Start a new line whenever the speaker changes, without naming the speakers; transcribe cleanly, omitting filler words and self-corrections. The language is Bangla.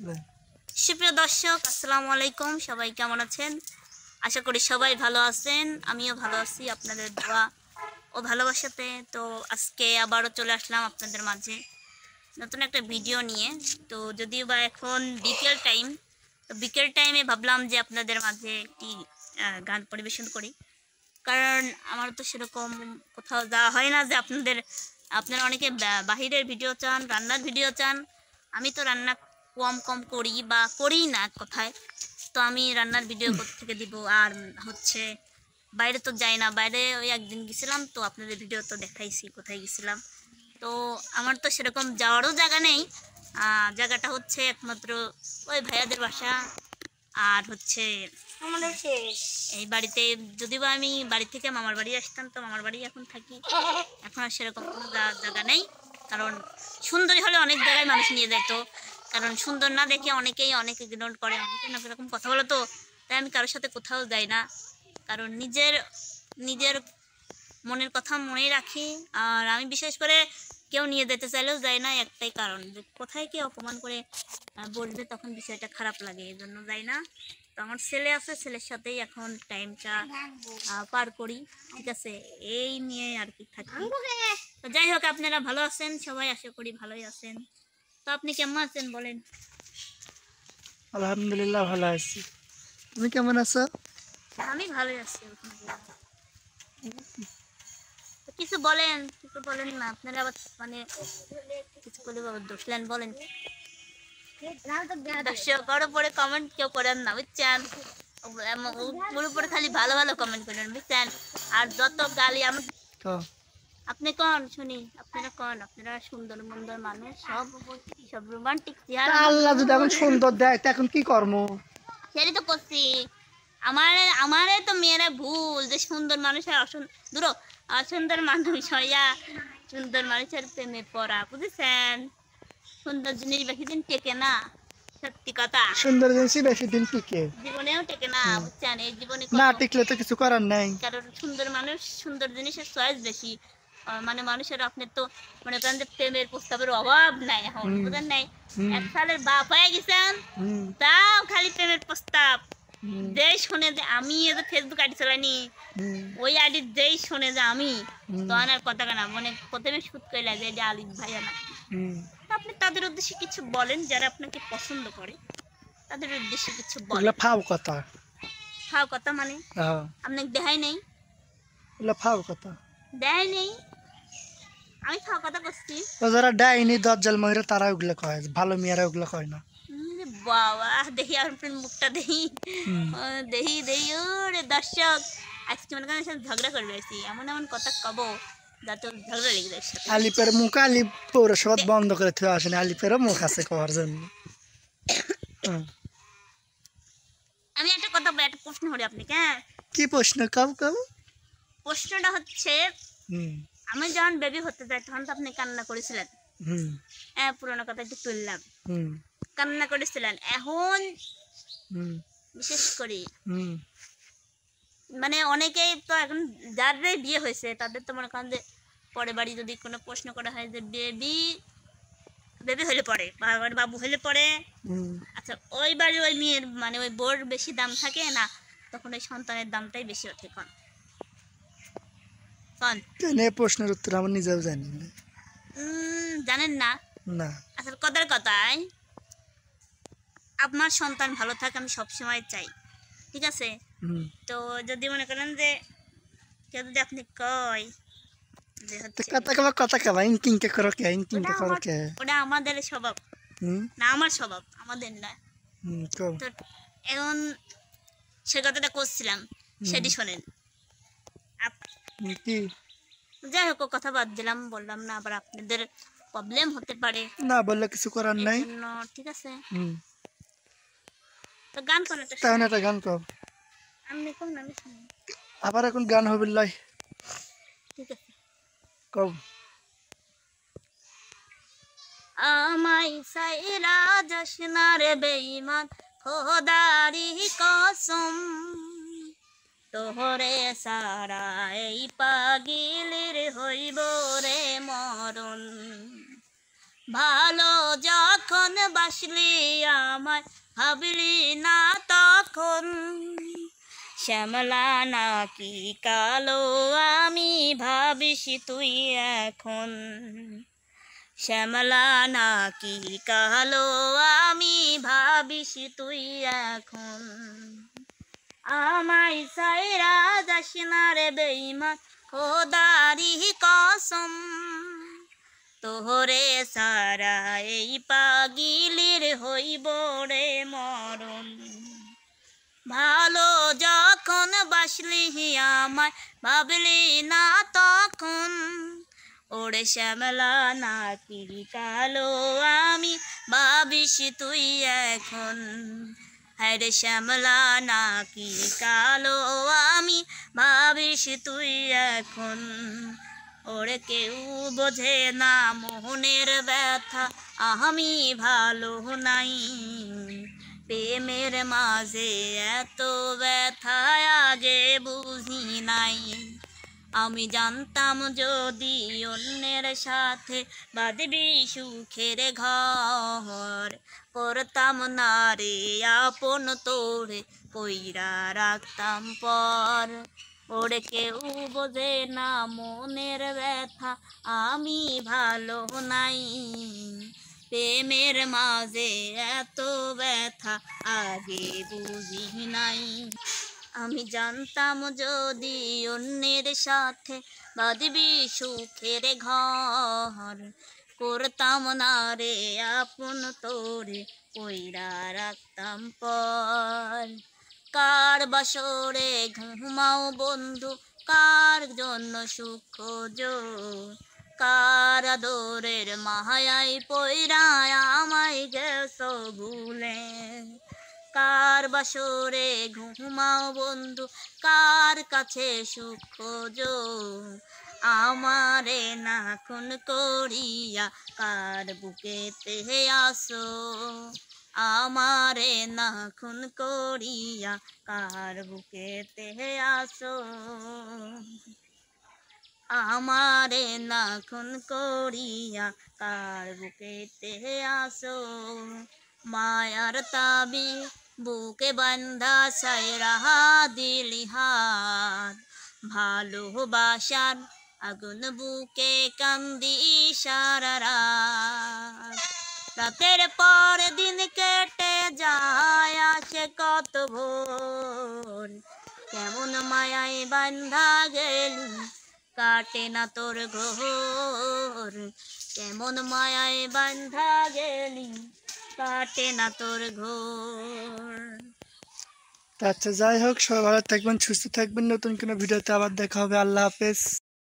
সুপ্রিয় দর্শক, আসসালামু আলাইকুম। সবাই কেমন আছেন? আশা করি সবাই ভালো আছেন। আমিও ভালো আছি আপনাদের দোয়া ও ভালোবাসাতে। তো আজকে আবারও চলে আসলাম আপনাদের মাঝে নতুন একটা ভিডিও নিয়ে। তো যদিও বা এখন বিকেল টাইম, তো বিকেল টাইমে ভাবলাম যে আপনাদের মাঝে একটি গান পরিবেশন করি। কারণ আমার তো সেরকম কোথাও যাওয়া হয় না যে আপনারা অনেকে বাহিরের ভিডিও চান, রান্নার ভিডিও চান। আমি তো রান্না কম করি বা করি না কোথায়। তো আমি রান্নার ভিডিও থেকে দিব। আর হচ্ছে বাইরে তো যাই না, বাইরে ওই একদিন গেছিলাম, তো আপনাদের ভিডিও তো দেখাইছি কোথায় গেছিলাম। তো আমার তো সেরকম যাওয়ারও জায়গা নেই। জায়গাটা হচ্ছে একমাত্র ওই ভাইয়াদের বাসা আর হচ্ছে আমাদের শেষ এই বাড়িতে। যদিও বা আমি বাড়ি থেকে মামার বাড়ি আসতাম, তো মামার বাড়ি এখন থাকি। এখন আর সেরকম কোনো জায়গা নেই। কারণ সুন্দরী হলে অনেক জায়গায় মানুষ নিয়ে যেত, কারণ সুন্দর না দেখে অনেকেই অনেক ইগনোর করে, অনেকে না এরকম কথা বলো। তো তাই আমি কারোর সাথে কোথাও যাই না, কারণ নিজের নিজের মনের কথা মনেই রাখি। আর আমি বিশেষ করে কেউ নিয়ে যেতে চাইলেও যাই না, একটাই কারণ যে কোথায় কে অপমান করে বলবে, তখন বিষয়টা খারাপ লাগে, এই জন্য যাই না। তো আমার ছেলে আছে, ছেলের সাথেই এখন টাইমটা পার করি। ঠিক আছে, এই নিয়ে আর কি থাকি। তো যাই হোক, আপনারা ভালো আছেন সবাই, আশা করি ভালোই আছেন। তো আপনি কেমন আছেন বলেন?
আলহামদুলিল্লাহ ভালো আছি। তুমি কেমন আছো?
আমি ভালোই আছি। তো কিছু বলেন, কিছু বলেন না আপনারা, আবার মানে কিছু বলে দোষলেন বলেন। দর্শকর উপরে কমেন্ট কেউ করেন না, বুঝছেন? ওর উপরে খালি ভালো ভালো কমেন্ট করেন, বুঝছেন? আর যত গালি আমার আপনি কন শুনি, আপনারা কন, আপনারা সুন্দর মন্দর মানুষ, সব সব রোমান্টিক চেহারা।
আল্লাহ যদি এখন সুন্দর দেয় তা এখন কি করবো?
সেটাই তো করছি। আমারে তো মেয়েরা ভুল যে সুন্দর মানুষের দূর অসুন্দর মানুষ হইয়া সুন্দর মানুষের প্রেমে পড়া, বুঝেছেন? সুন্দর জিনিস বেশি দিন টেকে না, সত্যি কথা।
সুন্দর জিনিস বেশি দিন টিকে
জীবনেও টেকে না, বুঝছেন? এই জীবনে
না টিকলে তো কিছু করার নাই।
কারণ সুন্দর মানুষ, সুন্দর জিনিসের চয়েস বেশি। মানে মানুষের আপনার তো মনে করেন যে প্রেমের প্রস্তাবের অভাব নাই এখন, বুঝেন নাই? এক সালের বাপ হয়ে গেছেন, তাও খালি প্রেমের প্রস্তাব। যেই শোনে যে আমি এই যে ফেসবুক আইডি চালাইনি, ওই আইডি যেই শোনে যে আমি, তখন আর কথা কেনা মানে প্রথমে শুট করলে যে এটা আলিফ ভাইয়া না। আপনি তাদের উদ্দেশ্যে কিছু বলেন, যারা আপনাকে পছন্দ করে তাদের উদ্দেশ্যে কিছু বলেন।
ফাও কথা।
ফাও কথা মানে আপনাকে দেখাই নেই,
ফাও কথা
দেখাই নেই, আমি ফাও কথা করছি।
যারা ডাইনি দজ্জাল মহিরা তারা ওগুলো কয়, ভালো মেয়েরা ওগুলো কয় না।
বাবা, দেখি আপনার মুখটা দেখি, দেখি দেখি। ওরে দর্শক, আজকে মনে করেন সাথে ঝগড়া করে বেশি, এমন এমন কথা কব যাতে ঝগড়া লেগে যায়।
আলিপের মুখ আলিপ পৌরসভা বন্ধ করে থুয়ে আসেনি, আলিপেরও মুখ আছে কওয়ার জন্য।
আমি একটা কথা, একটা প্রশ্ন করি আপনাকে। হ্যাঁ,
কি প্রশ্ন? কাউ কাউ
প্রশ্নটা হচ্ছে, আমি যখন বেবি হতে যাই তখন তো আপনি কান্না করেছিলেন। হ্যাঁ, পুরোনো কথা একটু তুললাম, কান্না করেছিলেন। এখন বিশেষ করে মানে অনেকেই তো এখন যাদের বিয়ে হয়েছে তাদের তো মনে করেন যে পরে বাড়ি যদি কোনো প্রশ্ন করা হয় যে বেবি বেবি হলে পরে বাবু হলে পরে, আচ্ছা ওই বাড়ি ওই মেয়ের মানে ওই বোর বেশি দাম থাকে না, তখন ওই সন্তানের দামটাই বেশি ওঠে। কন কন
প্রশ্নের উত্তর আমি নিজেও জানি না।
জানেন না?
না।
আচ্ছা, কথার কথায় আপনার সন্তান ভালো থাকে আমি সবসময় চাই, ঠিক আছে? তো যদি মনে করেন যে কেউ যদি আপনি কয় যে ওটা আমাদের স্বভাব না, আমার স্বভাব, আমাদের না। তো এখন সে কথাটা করছিলাম, সেটি শোনেন। যাই হোক, কথা বাদ দিলাম, বললাম না আবার আপনাদের প্রবলেম হতে পারে,
না বললে কিছু করার নাই।
ঠিক আছে, তো গান কোন একটা
গান কও।
আমি কোন আমি শুনি
আবার এখন গান হবে লাই।
ঠিক আছে,
কও।
আমায় সাইরা যাসনা রে বেঈমান, খোদারি কসম, তোহরে সারা এই পাগিলের হইব রে মরণ। ভালো যখন বাসলি আমায় ভাবলি না তখন, শ্যামলা নাকি কালো আমি ভাবিস তুই এখন, শ্যামলা নাকি কালো আমি ভাবিস তুই এখন, আমায় সাইরা যাস না রে বেঈমান খোদারি কসম, তোহরে সারা এই পাগিলির হইব রে মরণ, ভালো যখন বাসলি আমায় ভাবলি না তখন, ওরে শ্যামলা নাকি কালো আমি ভাবিস তুই এখন, হ্যাঁ রে শ্যামলা নাকি কালো আমি ভাবিস তুই এখন, ওরে কেউ বোঝে না মোহনের ব্যথা আমি ভালো নাই, প্রেমের মাঝে এত ব্যথা আগে বুঝি নাই, আমি জানতাম যদি অন্যের সাথে বাঁধবি সুখের ঘর, করতাম না রে আপন তোরে কইরা রাখতাম পর, ওরে কেউ বোঝে না মনের ব্যথা আমি ভালো নাই, প্রেমের মাঝে এত ব্যথা আগে বুঝি নাই, আমি জানতাম যদি অন্যের সাথে বাঁধবি সুখের ঘর, করতাম না রে আপন তোরে কইরা রাখতাম পর, কার বাসরে ঘুমাও বন্ধু কার জন্য সুখ খোঁজো, কার আদরের মায়ায় পইরা আমায় গেছো ভুলে, কার বাসরে ঘুমাও বন্ধু কার কাছে সুখ খোঁজো, আমারে না খুন করিয়া কার বুকেতে আসো, আমারে না খুন করিয়া কার বুকেতে আসো, আমারে না খুন করিয়া কার বুকেতে আসো, মায়ার তাবি বুকে বান্ধা সাইরা দিলি হাত, ভালোবাসার আগুন বুকে কান্দি সারা রাত, রাতের পর দিন কেটে যায় আসে কত ভোর, কেমন মায়ায় বান্ধা গেলি কাটে না তোর ঘোর, কেমন মায়ায় বান্ধা গেলি কাটে না তোর ঘোর।
আচ্ছা, যাই হোক, সবাই ভালো থাকবেন, সুস্থ থাকবেন, নতুন কোনো ভিডিওতে আবার দেখা হবে। আল্লাহ হাফেজ।